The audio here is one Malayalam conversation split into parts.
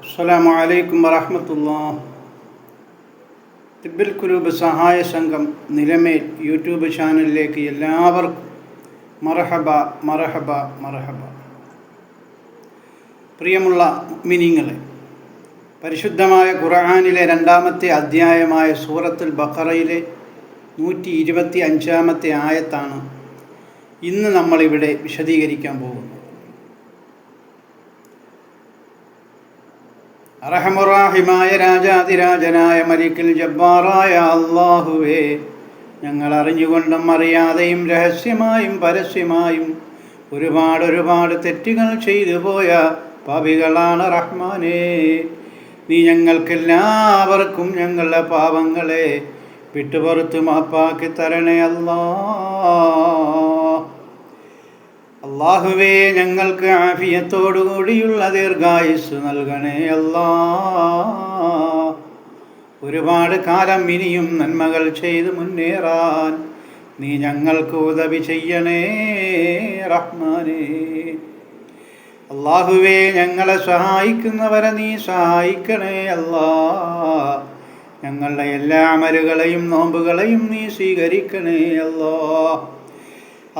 അസ്സലാമു അലൈക്കും വറഹ്മത്തുള്ളാഹി. തിബ്ബിൽ ഖുലൂബ് സഹായ സംഘം നിലമേൽ യൂട്യൂബ് ചാനലിലേക്ക് എല്ലാവർക്കും മർഹബ മർഹബ മർഹബ. പ്രിയമുള്ള മുഅ്മിനീങ്ങളെ, പരിശുദ്ധമായ ഖുർആനിലെ 2-ാമത്തെ അധ്യായമായ സൂറത്തുൽ ബഖറയിലെ 125-ാമത്തെ ആയത്താണ് ഇന്ന് നമ്മളിവിടെ വിശദീകരിക്കാൻ പോകുന്നത്. അർഹമുറാഹിമായ രാജാതിരാജനായ മലിക്കുൽ ജബ്ബാറായ അല്ലാഹുവേ, ഞങ്ങൾ അറിഞ്ഞുകൊണ്ടും അറിയാതെയും രഹസ്യമായും പരസ്യമായും ഒരുപാട് തെറ്റുകൾ ചെയ്തു പോയ പാപികളാണ് റഹ്മാനേ. നീ ഞങ്ങൾക്കെല്ലാവർക്കും ഞങ്ങളുടെ പാപങ്ങളെ വിട്ടുപുറത്ത് മാപ്പാക്കി തരണേ അല്ലാഹുവേ, ഞങ്ങൾക്ക് ആഫിയത്തോടുകൂടിയുള്ള ദീർഘായുസ് നൽകണേ ഒരുപാട് കാലം ഇനിയും നന്മകൾ ചെയ്ത് മുന്നേറാൻ നീ ഞങ്ങൾക്ക് ഉദവി ചെയ്യണേ റഹ്മാനേ. അല്ലാഹുവേ, ഞങ്ങളെ സഹായിക്കുന്നവരെ നീ സഹായിക്കണേ ഞങ്ങളുടെ എല്ലാ അമലുകളെയും നോമ്പുകളെയും നീ സ്വീകരിക്കണേ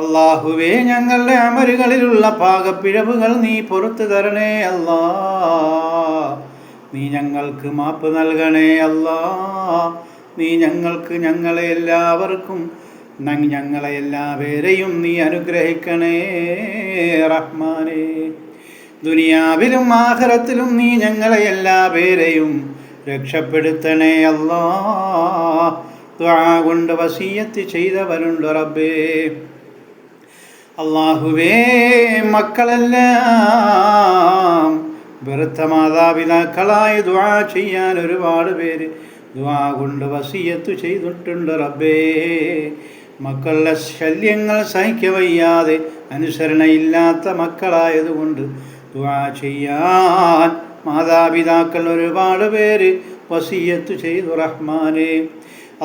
അല്ലാഹുവേ, ഞങ്ങളുടെ അമലുകളിലുള്ള പാകപ്പിഴവുകൾ നീ പുറത്തു തരണേ നീ ഞങ്ങൾക്ക് മാപ്പ് നൽകണേ നീ ഞങ്ങളെ എല്ലാവർക്കും ഞങ്ങളെ എല്ലാവരെയും നീ അനുഗ്രഹിക്കണേ റഹ്മാനേ. ദുനിയാവിലും ആഖിറത്തിലും നീ ഞങ്ങളെ എല്ലാവരെയും രക്ഷപ്പെടുത്തണേ ദുആ കൊണ്ട് വസിയ്യത്ത് ചെയ്തവരുണ്ട് റബ്ബേ. അല്ലാഹുവേ, മക്കളെല്ലാം വെറുത്ത മാതാപിതാക്കളായി ദുആ ചെയ്യാൻ ഒരുപാട് പേര് ദുആ കൊണ്ട് വസിയ്യത്ത് ചെയ്തിട്ടുണ്ട് റബ്ബേ. മക്കളുടെ ശല്യങ്ങൾ സഹിക്കവയ്യാതെ അനുസരണയില്ലാത്ത മക്കളായതുകൊണ്ട് ദുആ ചെയ്യാൻ മാതാപിതാക്കൾ ഒരുപാട് പേര് വസിയ്യത്ത് ചെയ്തു റഹ്മാനേ.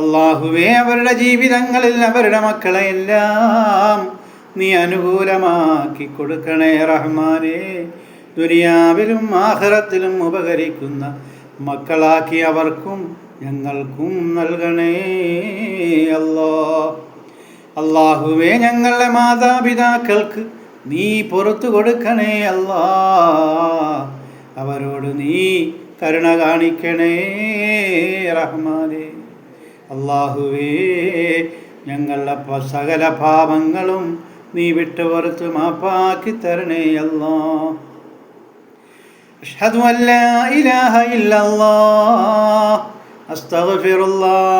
അല്ലാഹുവേ, അവരുടെ ജീവിതങ്ങളിൽ അവരുടെ മക്കളെ എല്ലാം നീ അനുകൂലമാക്കി കൊടുക്കണേ റഹ്മാനേ. ദുനിയാവിലും ആഖിറത്തിലും ഉപകരിക്കുന്ന മക്കളാക്കി അവർക്കും ഞങ്ങൾക്കും നൽകണേ അല്ലാഹുവേ, ഞങ്ങളുടെ മാതാപിതാക്കൾക്ക് നീ പുറത്തു കൊടുക്കണേ അവരോട് നീ കരുണ കാണിക്കണേ റഹ്മാനേ. അല്ലാഹുവേ, ഞങ്ങളുടെ സകല പാപങ്ങളും നീ വിട്ടുപുറത്ത് മാപ്പാക്കി തരണേ അഷ്ഹദു അല്ലാ ഇലാഹ ഇല്ലല്ലാഹ് അസ്തഗ്ഫിറുല്ലാഹ്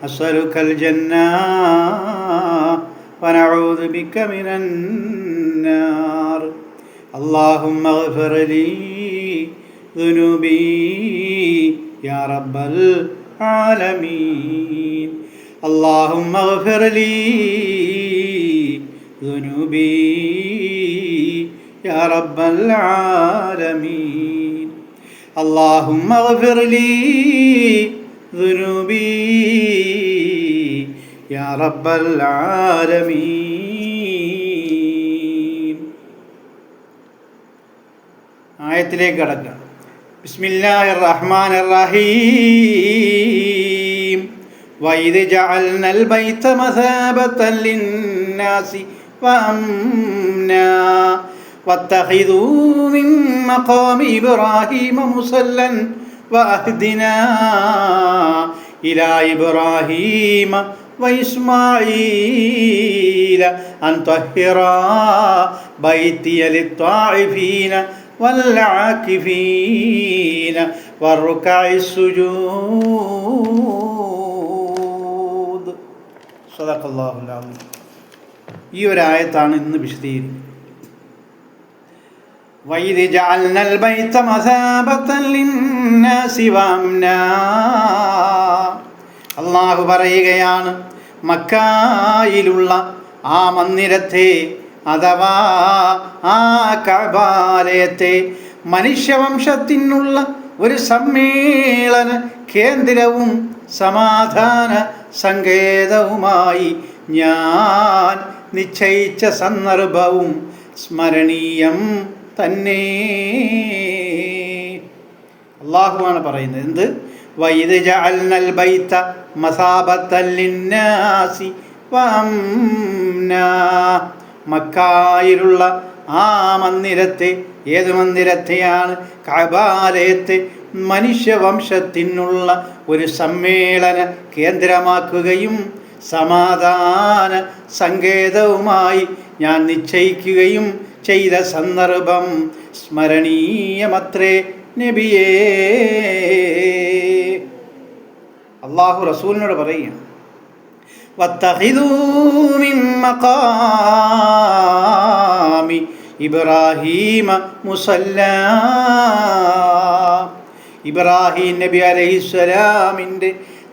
അസ്അലുകൽ ജന്നah വനഊദു ബിക മിനൻ നാർ. അല്ലാഹുമ്മഗ്ഫിർ ലീ ദുനൂബി യാ റബ്ബൽ ആലമീൻ. اللهم اغفر لي ذنوبي يا رب العالمين. اللهم اغفر لي ذنوبي يا رب العالمين. ആയത്തിലേക്ക് കടക്കാം. ബിസ്മില്ലാഹിർ റഹ്മാനിർ റഹീം. وَإِذْ جَعَلْنَا الْبَيْتَ مَثَابَةً لِلنَّاسِ وَأَمْنًا وَاتَّخِذُوا مِن مَّقَامِ إِبْرَاهِيمَ مُصَلًّى وَأَهْدِنَا إِلَى إِبْرَاهِيمَ وَإِسْمَاعِيلَ أَن طَهِّرَا بَيْتِيَ لِلطَّائِفِينَ وَالْعَاكِفِينَ وَالرُّكَعِ السُّجُودِ. സദഖല്ലാഹുൽ അലീം. ഈ ഒരായത്താണ് ഇന്ന് വിശദീകരിക്കുന്നത്. വഇദ് ജഅൽനൽ ബൈത മസാബതൻ ലിന്നാസി വഅംനാ. അല്ലാഹു പറയുകയാണ്, മക്കയിലുള്ള ആ മന്ദിരത്തെ അഥവാ ആ കഅബാലയത്തെ മനുഷ്യവംശത്തിനുള്ള ഒരു സമ്മേളന കേന്ദ്രവും സമാധാന സങ്കേതവുമായി ഞാൻ നിശ്ചയിച്ച സന്ദർഭവും സ്മരണീയം തന്നെ. അള്ളാഹുവാണ് പറയുന്നത്. എന്ത്? വഇദ് ജഅൽനൽ ബൈത മസാബത്തൻ ലിന്നാസി വഅംനാ. മക്കയിലുള്ള ആ മന്ദിരത്തെ, ഏത് മന്ദിരത്തെയാണ്? കഅബാലയത്തെ മനുഷ്യവംശത്തിനുള്ള ഒരു സമ്മേളന കേന്ദ്രമാക്കുകയും സമാധാന സങ്കേതവുമായി ഞാൻ നിശ്ചയിക്കുകയും ചെയ്ത സന്ദർഭം സ്മരണീയമത്രേ നബിയേ. അള്ളാഹു റസൂലിനോട് പറയുകയാണ്, വത്തഖിദൂ മിൻ മഖാമി ഇബ്രാഹീമ മുസല്ലാ. ഇബ്രാഹിം നബി അലൈഹിസ്സലാമിൻ്റെ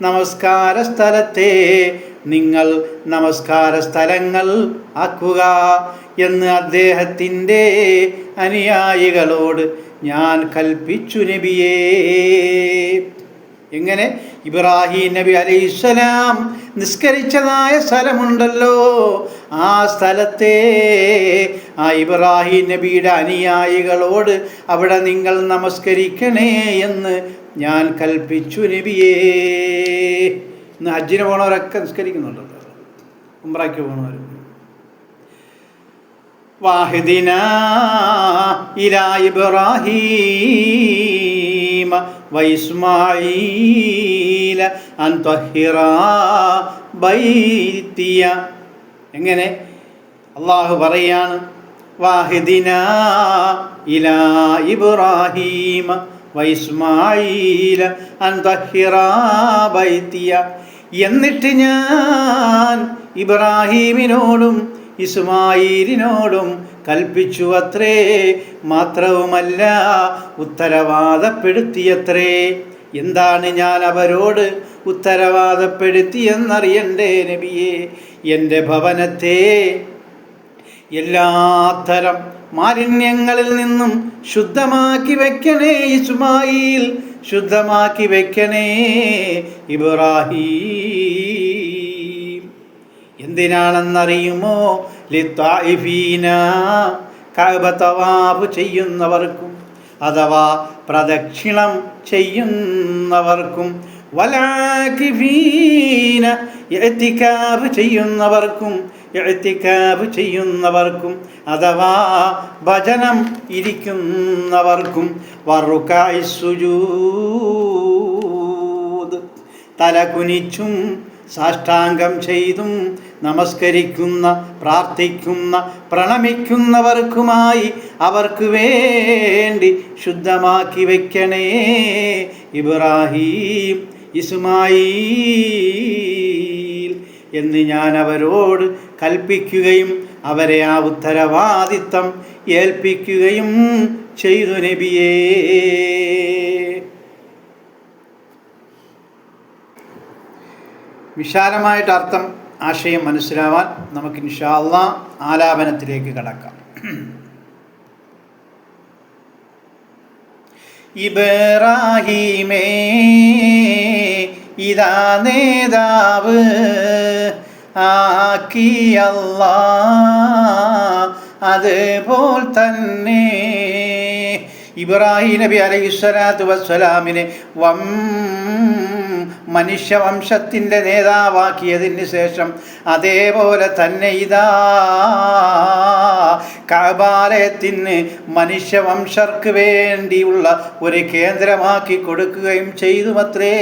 നമസ്കാര സ്ഥലത്തെ നിങ്ങൾ നമസ്കാര സ്ഥലങ്ങൾ ആക്കുക എന്ന് അദ്ദേഹത്തിൻ്റെ അനുയായികളോട് ഞാൻ കൽപ്പിച്ചു നബിയേ. എങ്ങനെ? ഇബ്രാഹിം നബി അലൈഹിസ്സലാം നിസ്കരിച്ചതായ സ്ഥലമുണ്ടല്ലോ, ആ സ്ഥലത്തെ ആ ഇബ്രാഹിം നബിയുടെ അനുയായികളോട് അവിടെ നിങ്ങൾ നമസ്കരിക്കണേ എന്ന് ഞാൻ കൽപ്പിച്ചു നബിയേ. ഇന്ന് ഹജ്ജിന് പോണവരൊക്കെ നിസ്കരിക്കുന്നുണ്ടല്ലോ, ഉംറയ്ക്ക് പോണവരും. വാഹിദിന ഇലാ ഇബ്രാഹീമ വഇസ്മാഈല അൻ ത്വഹിറ ബൈതിയ. എങ്ങനെ? അള്ളാഹു പറയാണ്, വാഹിദിന ഇലാ ഇബ്രാഹീമ വഇസ്മാഈല അൻ ത്വഹിറ ബൈതിയ. എന്നിട്ട് ഞാൻ ഇബ്രാഹീമിനോടും ഇസ്മായിലിനോടും കൽപ്പിച്ചു അത്രേ, മാത്രവുമല്ല ഉത്തരവാദപ്പെടുത്തിയത്രേ. എന്താണ് ഞാൻ അവരോട് ഉത്തരവാദപ്പെടുത്തിയെന്നറിയണ്ടേ നബിയെ? എൻ്റെ ഭവനത്തെ എല്ലാത്തരം മാലിന്യങ്ങളിൽ നിന്നും ശുദ്ധമാക്കി വെക്കണേ ഇസ്മായിൽ, ശുദ്ധമാക്കി വെക്കണേ ഇബ്രാഹീം. എന്തിനാണെന്നറിയുമോ? ലിത്തായിഫീന, കഅബ തവാഫ് ചെയ്യുന്നവർക്കും അഥവാ പ്രദക്ഷിണം ചെയ്യുന്നവർക്കും, വലാകിഫീന ഇഅ്തികാഫ് ചെയ്യുന്നവർക്കും, ഇഅ്തികാഫ് ചെയ്യുന്നവർക്കും അഥവാ ഭജനം ഇരിക്കുന്നവർക്കും, വറുകഇ സുജൂദ് തല കുനിച്ചും സാഷ്ടാംഗം ചെയ്തും നമസ്കരിക്കുന്ന, പ്രാർത്ഥിക്കുന്ന, പ്രണമിക്കുന്നവർക്കുമായി അവർക്ക് വേണ്ടി ശുദ്ധമാക്കി വയ്ക്കണേ ഇബ്രാഹീം ഇസ്മായിൽ എന്ന് ഞാൻ അവരോട് കൽപ്പിക്കുകയും അവരെ ആ ഉത്തരവാദിത്തം ഏൽപ്പിക്കുകയും ചെയ്തു നബിയേ. വിശാലമായിട്ട് അർത്ഥം, ആശയം മനസ്സിലാവാൻ നമുക്ക് ഇൻഷാ അല്ലാഹ് ആലാപനത്തിലേക്ക് കടക്കാം. ഇബ്രാഹീമേ ഇതാ നേതാവ് ആക്കി അല്ലാഹ്, അതുപോൽ തന്നെ ഇബ്രാഹിം നബി അലൈഹിസ്സലാത്തു വസ്സലാമിനെ മനുഷ്യവംശത്തിൻ്റെ നേതാവാക്കിയതിന് ശേഷം അതേപോലെ തന്നെ ഇതാ കഅബാലയത്തിന് മനുഷ്യവംശർക്ക് വേണ്ടിയുള്ള ഒരു കേന്ദ്രമാക്കി കൊടുക്കുകയും ചെയ്തുമത്രേ.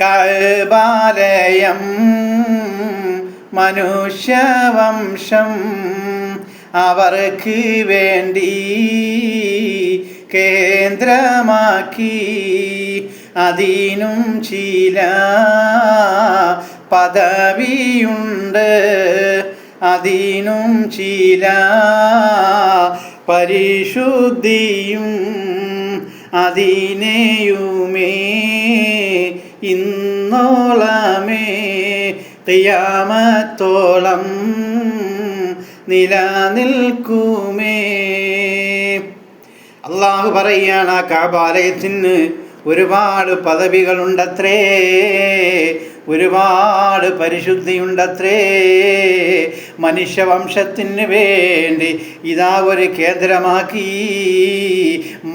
കഅബാലയം മനുഷ്യവംശം അവർക്ക് വേണ്ടി കേന്ദ്രമാക്കി, അതിനും ചില പദവിയുണ്ട്, അതിനും ചില പരിശുദ്ധിയും, അതിനെയുമേ ഇന്നോളമേ ഖിയാമത്തോളം നിലനിൽക്കുമേ. അള്ളാഹു പറയുകയാണ്, ആ കഅബാലയത്തിന് ഒരുപാട് പദവികളുണ്ടത്രേ, ഒരുപാട് പരിശുദ്ധിയുണ്ടത്രേ. മനുഷ്യവംശത്തിന് വേണ്ടി ഇതാ ഒരു കേന്ദ്രമാക്കി.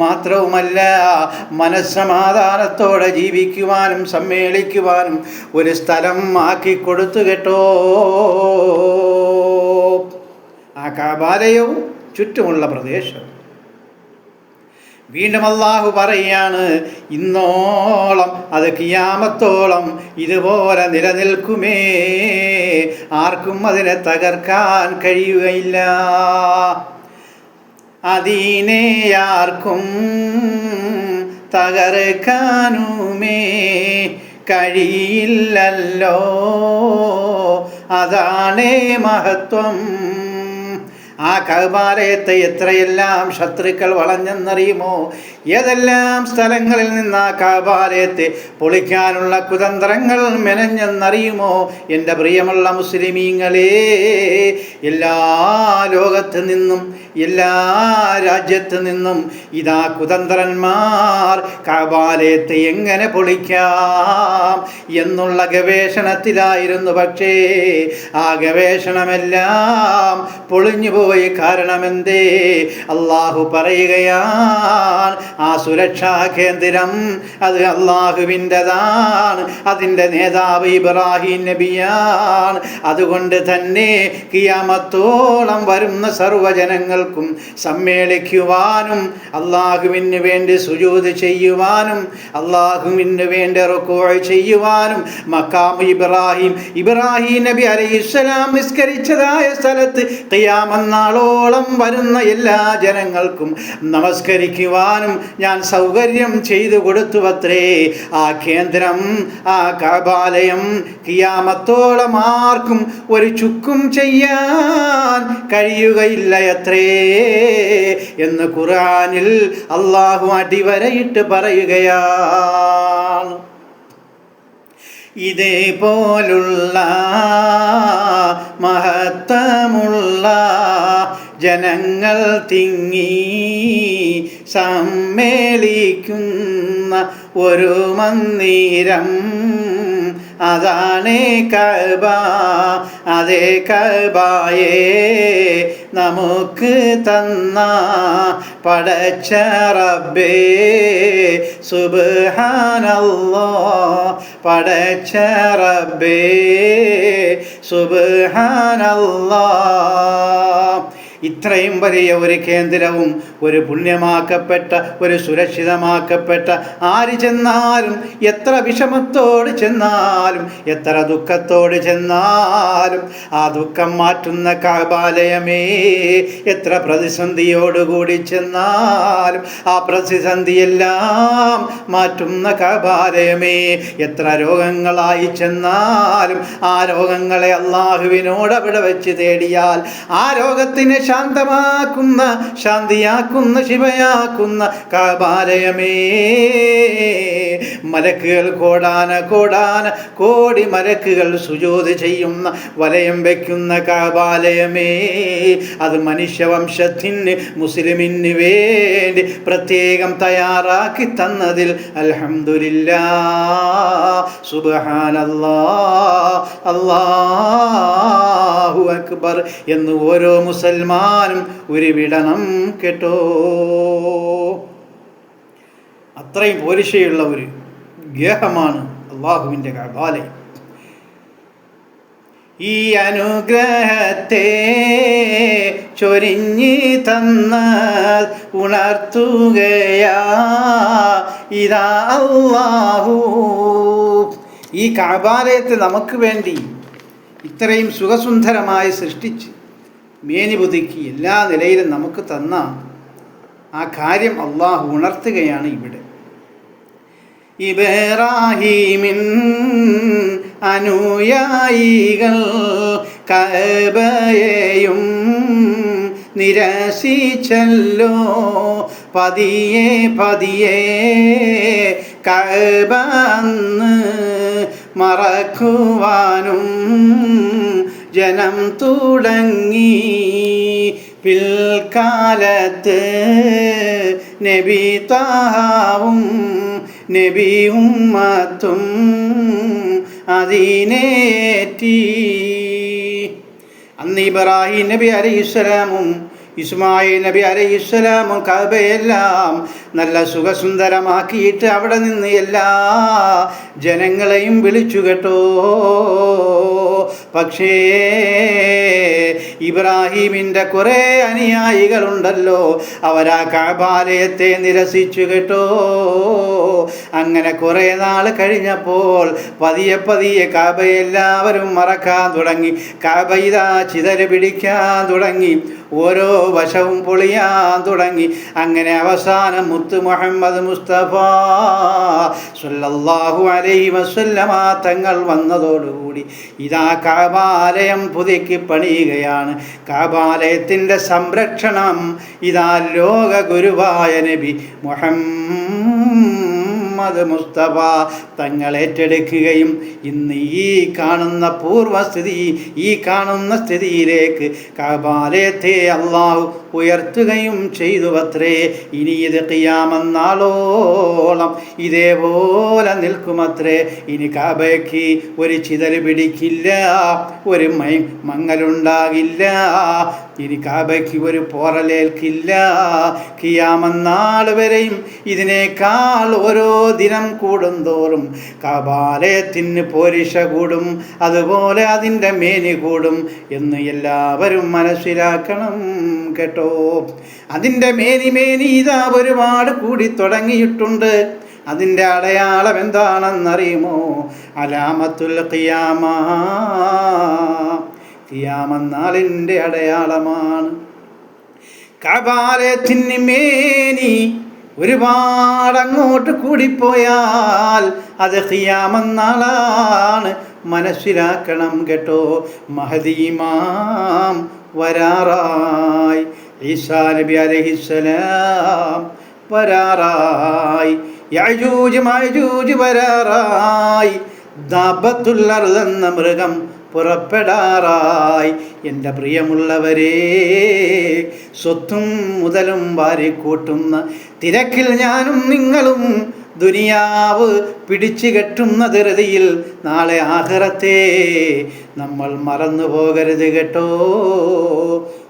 മാത്രവുമല്ല, മനസ്സമാധാനത്തോടെ ജീവിക്കുവാനും സമ്മേളിക്കുവാനും ഒരു സ്ഥലം ആക്കി കൊടുത്തു കേട്ടോ. ആ കഅബാലയവും ചുറ്റുമുള്ള പ്രദേശം. വീണ്ടും അല്ലാഹു പറയാണ്, ഇന്നോളം അത് ഖിയാമത്തോളം ഇതുപോലെ നിലനിൽക്കുമേ, ആർക്കും അതിനെ തകർക്കാൻ കഴിയുകയില്ല. അതിനെ ആർക്കും തകർക്കാനുമേ കഴിയില്ലല്ലോ, അതാണേ മഹത്വം. ആ കഅബാലയത്തെ എത്രയെല്ലാം ശത്രുക്കൾ വളഞ്ഞെന്നറിയുമോ? ഏതെല്ലാം സ്ഥലങ്ങളിൽ നിന്ന് ആ കഅബാലയത്തെ പൊളിക്കാനുള്ള കുതന്ത്രങ്ങൾ മെനഞ്ഞെന്നറിയുമോ? എൻ്റെ പ്രിയമുള്ള മുസ്ലിമീങ്ങളെ, എല്ലാ ലോകത്ത് നിന്നും എല്ലാ രാജ്യത്ത് നിന്നും ഇതാ കുതന്ത്രന്മാർ കഅബാലയത്തെ എങ്ങനെ പൊളിക്കാം എന്നുള്ള ഗവേഷണത്തിലായിരുന്നു. പക്ഷേ ആ ഗവേഷണമെല്ലാം പൊളിഞ്ഞു പോയി. കാരണമെന്തേ? അല്ലാഹു പറയുകയാണ്, ആ സുരക്ഷാ കേന്ദ്രം അത് അല്ലാഹുവിൻ്റെതാണ്. അതിൻ്റെ നേതാവ് ഇബ്രാഹിം നബിയാണ്. അതുകൊണ്ട് തന്നെ ഖിയാമത്തോളം വരുന്ന സർവ്വജനങ്ങൾക്കും സമ്മേളിക്കുവാനും അല്ലാഹുവിന് വേണ്ടി സുജൂദ് ചെയ്യുവാനും അല്ലാഹുവിന് വേണ്ടി റുക്കൂ ചെയ്യുവാനും മഖാം ഇബ്രാഹിം നബി അലൈഹിസ്സലാം നിസ്കരിച്ചതായ സ്ഥലത്ത് ഖിയാമനാളോളം വരുന്ന എല്ലാ ജനങ്ങൾക്കും നമസ്കരിക്കുവാനും ഞാൻ സൗകര്യം ചെയ്തു കൊടുത്തുവത്രേ. ആ കേന്ദ്രം, ആ കഅബാലയം ഖിയാമത്തോളം ആർക്കും ഒരു ചുക്കും ചെയ്യാൻ കഴിയുകയില്ല അത്രേ എന്ന് ഖുർആനിൽ അല്ലാഹു അടിവരയിട്ട് പറയുകയാണ്. ഇതേപോലുള്ള മഹത്വമുള്ള ജനങ്ങൾ തിങ്ങി സമ്മേളിക്കുന്ന ഒരു മന്ദിരം, അതാണ് കഅബ. അതേ കഅബയെ നമുക്ക് തന്ന പടച്ച റബ്ബേ സുബ്ഹാനല്ലാഹ്, പടച്ച റബ്ബേ സുബ്ഹാനല്ലാഹ്. ഇത്രയും വലിയ ഒരു കേന്ദ്രവും ഒരു പുണ്യമാക്കപ്പെട്ട ഒരു സുരക്ഷിതമാക്കപ്പെട്ട ആര് ചെന്നാലും, എത്ര വിഷമത്തോട് ചെന്നാലും, എത്ര ദുഃഖത്തോട് ചെന്നാലും ആ ദുഃഖം മാറ്റുന്ന കഅബാലയമേ, എത്ര പ്രതിസന്ധിയോടുകൂടി ചെന്നാലും ആ പ്രതിസന്ധിയെല്ലാം മാറ്റുന്ന കഅബാലയമേ, എത്ര രോഗങ്ങളായി ചെന്നാലും ആ രോഗങ്ങളെ അല്ലാഹുവിനോട് അവിടെ വെച്ച് തേടിയാൽ ആ രോഗത്തിനെ ശാന്തമാക്കുന്ന, ശാന്തിയാക്കുന്ന, ശിവയാക്കുന്ന കഅബാലയമേ, മലക്കുകൾ കോടാന കോടി മലക്കുകൾ സുജൂദ് ചെയ്യുന്ന, വലയം വയ്ക്കുന്ന കഅബാലയമേ, അത് മനുഷ്യവംശത്തിന് മുസ്ലിമിന് വേണ്ടി പ്രത്യേകം തയ്യാറാക്കി തന്നതിൽ അൽഹംദുലില്ലാഹ്, സുബ്ഹാനല്ലാഹ്, അല്ലാഹു അക്ബർ എന്ന് ഓരോ മുസൽമാനും ഉരുവിടണം കേട്ടോ. അത്രയും പോരിശയുള്ള ഒരു ഗേഹമാണ് അല്ലാഹുവിൻ്റെ കഅബാലയം. ഈ അനുഗ്രഹത്തെ ചൊരിഞ്ഞ് തന്ന ഉണർത്തുകയാ ഇതാ അല്ലാഹു. ഈ കഅബാലയത്തെ നമുക്ക് വേണ്ടി ഇത്രയും സുഖസുന്ദരമായി സൃഷ്ടിച്ച് മേനി പുതുക്കി എല്ലാ നിലയിലും നമുക്ക് തന്ന ആ കാര്യം അല്ലാഹു ഉണർത്തുകയാണ് ഇവിടെ. ഇബ്രാഹീമിൻ അനുയായികൾ കഅബയെയും നിരസിച്ചല്ലോ, പതിയെ പതിയെ കഅബ മറക്കുവാനും ജനം തുടങ്ങി. പിൽക്കാലത്ത് നബി താഹാവും നബി ഉമ്മത്തും അതിനേറ്റി. അന്ന് ഇബ്രാഹിം നബി അലൈഹിസ്സലാമും ഇസ്മായിൽ നബി അലൈഹിസ്സലാമും കഅബയെല്ലാം നല്ല സുഖസുന്ദരമാക്കിയിട്ട് അവിടെ നിന്ന് എല്ലാ ജനങ്ങളെയും വിളിച്ചു കേട്ടോ. പക്ഷേ ഇബ്രാഹീമിൻ്റെ കുറേ അനുയായികളുണ്ടല്ലോ, അവരാ കഅബാലയത്തെ നിരസിച്ചു കേട്ടോ. അങ്ങനെ കുറേ നാൾ കഴിഞ്ഞപ്പോൾ പതിയെ പതിയെ കഅബയെല്ലാവരും മറക്കാൻ തുടങ്ങി. കഅബ ഇതാ ചിതല് പിടിക്കാൻ തുടങ്ങി, ഓരോ വശവും പൊളിയാൻ തുടങ്ങി. അങ്ങനെ അവസാനം മുത്ത് മുഹമ്മദ് മുസ്തഫ സ്വല്ലല്ലാഹു അലൈഹി വസല്ലമ തങ്ങൾ വന്നതോടുകൂടി ഇതാ കഅബാലയം പുതുക്കി പണിയുകയാണ്. കഅബാലയത്തിൻ്റെ സംരക്ഷണം ഇതാ ലോക ഗുരുവായ നബി മുഹമ്മദ് മുസ്തഫ തങ്ങൾ ഏറ്റെടുക്കുകയും ഇന്ന് ഈ കാണുന്ന പൂർവസ്ഥിതി, ഈ കാണുന്ന സ്ഥിതിയിലേക്ക് കഅബാലയത്തെ അള്ളാഹു ഉയർത്തുകയും ചെയ്തു അത്രേ. ഇനി ഇത് ഖിയാമത്ത് നാളോളം ഇതേപോലെ നിൽക്കുമത്രേ. ഇനി കഅബയ്ക്ക് ഒരു ചിതല് പിടിക്കില്ല, ഒരു മങ്ങലുണ്ടാകില്ല, ഇനി കഅബയ്ക്ക് ഒരു പോറലേൽക്കില്ല. ഖിയാമത്ത് നാൾ വരെയും ഇതിനേക്കാൾ ഓരോ ദിനം കൂടുന്തോറും കഅബാലയത്തിന് പോരിഷ കൂടും, അതുപോലെ അതിൻ്റെ മേനി കൂടും എന്ന് എല്ലാവരും മനസ്സിലാക്കണം കേട്ടോ. അതിൻ്റെ മേനി ഇതാ ഒരുപാട് കൂടി തുടങ്ങിയിട്ടുണ്ട്. അതിൻ്റെ അടയാളം എന്താണെന്നറിയുമോ? അലാമത്തുൽ ഖിയാമ, ഖിയാമത്ത് നാളിൻ്റെ അടയാളമാണ്. കഅബാലയത്തിന് മേനി ഒരുപാട് അങ്ങോട്ട് കൂടിപ്പോയാൽ അത് ഖിയാമത്ത് നാളാണ്, മനസ്സിലാക്കണം കേട്ടോ. മഹദി ഇമാം വരാറായി, ഈസാ നബി അലൈഹിസ്സലാം വരാറായി, യഅജൂജ് മഅജൂജ് വരാറായി, ദാബത്തുൽ അർദ് എന്ന മൃഗം പുറപ്പെടാറായി. എൻ്റെ പ്രിയമുള്ളവരെ, സ്വത്തും മുതലും വാരിക്കൂട്ടുന്ന തിരക്കിൽ ഞാനും നിങ്ങളും ദുനിയാവ് പിടിച്ചു കെട്ടുന്ന ധൃതിയിൽ നാളെ ആഖിറത്തെ നമ്മൾ മറന്നു പോകരുത് കേട്ടോ.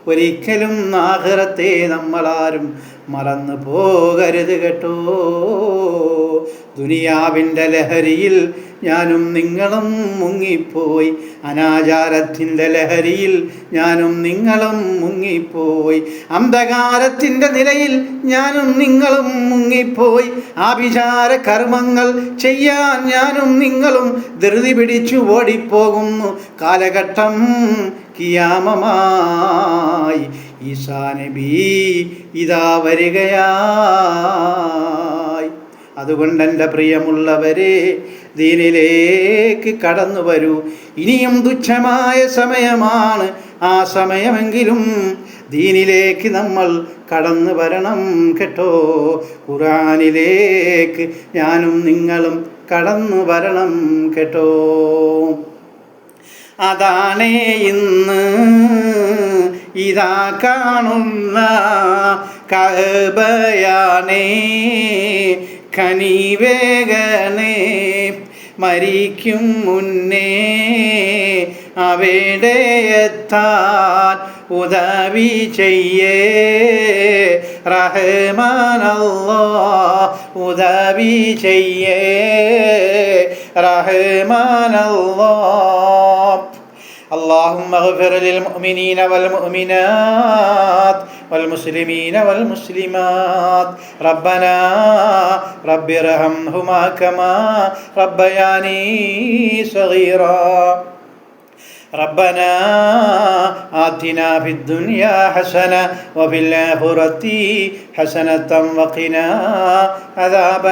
ഒരിക്കലും ആഖിറത്തെ നമ്മളാരും മറന്നു പോകരുത് കേട്ടോ. ദുനിയാവിൻ്റെ ലഹരിയിൽ ഞാനും നിങ്ങളും മുങ്ങിപ്പോയി, അനാചാരത്തിൻ്റെ ലഹരിയിൽ ഞാനും നിങ്ങളും മുങ്ങിപ്പോയി, അന്ധകാരത്തിൻ്റെ നിലയിൽ ഞാനും നിങ്ങളും മുങ്ങിപ്പോയി, ആഭിചാര കർമ്മങ്ങൾ ചെയ്യാൻ ഞാനും നിങ്ങളും ധൃതി പിടിച്ചു ഓടിപ്പോകുന്നു. കാലഘട്ടം കിയാമമായി, ഈസാ നബി ഇതാ വരികയായി. അതുകൊണ്ട് എൻ്റെ പ്രിയമുള്ളവരെ, ദീനിലേക്ക് കടന്നു വരൂ. ഇനിയും തുച്ഛമായ സമയമാണ്. ആ സമയമെങ്കിലും ദീനിലേക്ക് നമ്മൾ കടന്നു വരണം കേട്ടോ. ഖുർആനിലേക്ക് ഞാനും നിങ്ങളും കടന്നു വരണം കേട്ടോ. അതാണേ ഇന്ന് ഇതാ കാണുന്ന കഅബയാണേ, കനിവേഗണേ, മരിക്കും മുന്നേ അവിടെ എത്താൻ ഉദവി ചെയ്യേ റഹ്മാനല്ലാഹ്, ഉദവി ചെയ്യേ റഹ്മാനല്ലാഹ്. اللهم اغفر للمؤمنين والمؤمنات والمسلمين والمسلمات. ربنا رب ارحمهما كما ربياني صغيرا. ربنا آتنا في الدنيا حسنة وفي الآخرة حسنة وقنا عذاب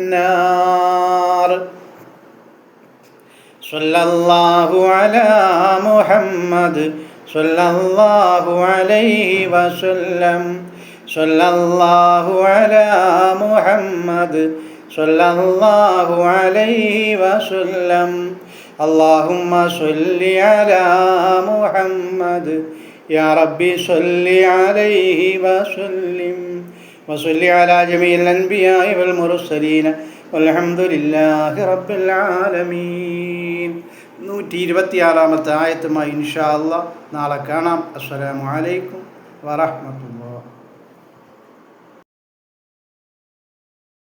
النار. صلى الله على محمد صلى الله عليه وسلم. صلى الله على محمد صلى الله عليه وسلم. اللهم صل على محمد يا ربي صل عليه وسلم. وصل على جميع الأنبياء والمرسلين വൽഹംദുലില്ലാഹി റബ്ബിൽ ആലമീൻ. 126-ാമത്തെ ആയത്തുമായി ഇൻഷാ അല്ലാഹ് നാളെ കാണാം. അസ്സലാമു അലൈക്കും വറഹ്മത്തുള്ളാഹി.